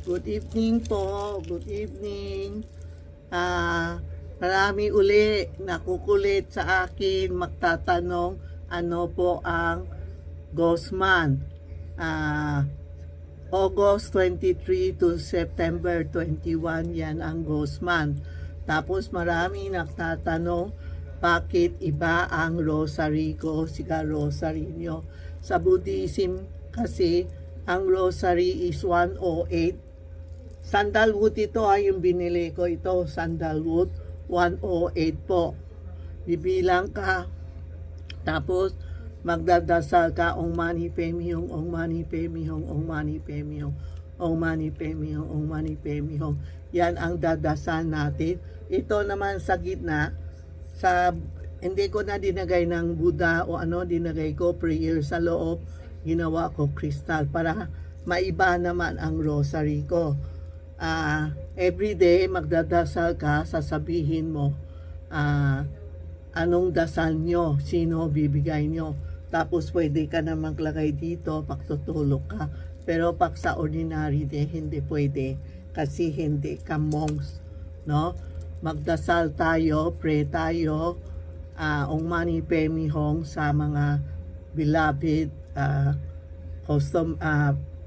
Good evening po. Good evening. Marami uli nakukulit sa akin magtatanong ano po ang Ghost Month. August 23 to September 21 yan ang Ghost Month. Tapos marami nagtatanong bakit iba ang rosary ko, siga rosary nyo. Sa Buddhism kasi ang rosary is 108. Sandalwood ito ay yung binili ko ito, sandalwood 108 po. Bibilang ka, tapos magdadasal ka, Om Mani Padme Hum, Om Mani Padme Hum, Om Mani Padme Hum, Om Mani Padme Hum, Om Mani Padme Hum. Yan ang dadasal natin. Ito naman sa gitna, hindi ko na dinagay ng Buddha o ano, dinagay ko prayer sa loob, ginawa ko kristal para maiba naman ang rosary ko. Every day magdadasal ka, sasabihin mo anong dasal nyo, sino bibigay nyo. Tapos pwede ka na maglagay dito pag tutulog ka. Pero pag sa ordinary day, hindi pwede kasi hindi ka monks, no? Magdasal tayo, pray tayo, Om Mani Padme Hum sa mga beloved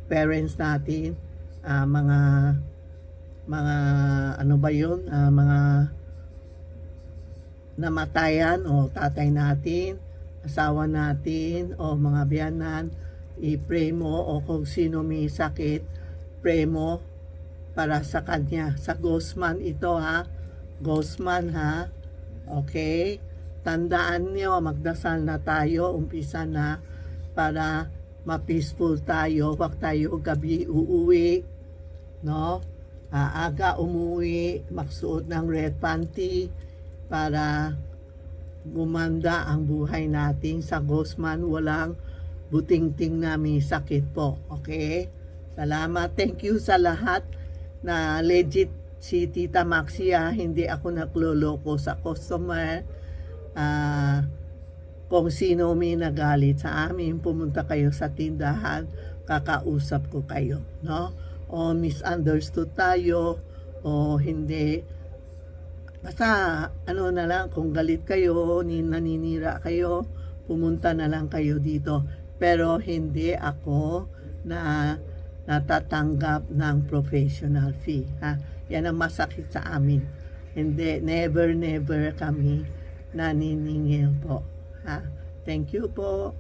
parents natin, mga ano ba yun, mga namatayan o tatay natin, asawa natin o mga biyanan, i-pray mo, o kung sino may sakit, pray mo para sa kanya. Sa Ghost Month ito ha, Ghost Month ha, okay? Tandaan nyo, magdasal na tayo, umpisa na para ma-peaceful tayo, wag tayo gabi uuwi, no? Aga umuwi, magsuot ng red panty para gumanda ang buhay natin. Sa Ghost Month, walang butingting na may sakit po. Okay? Salamat. Thank you sa lahat na legit si Tita Maxia. Hindi ako nagloloko sa customer. Kung sino may nagalit sa amin, pumunta kayo sa tindahan, kakausap ko kayo, no? O misunderstood tayo o hindi, basta ano na lang, kung galit kayo, naninira kayo, pumunta na lang kayo dito. Pero hindi ako na natatanggap ng professional fee, ha? Yan ang masakit sa amin. Hindi, never kami naniningil po, ha? Thank you po.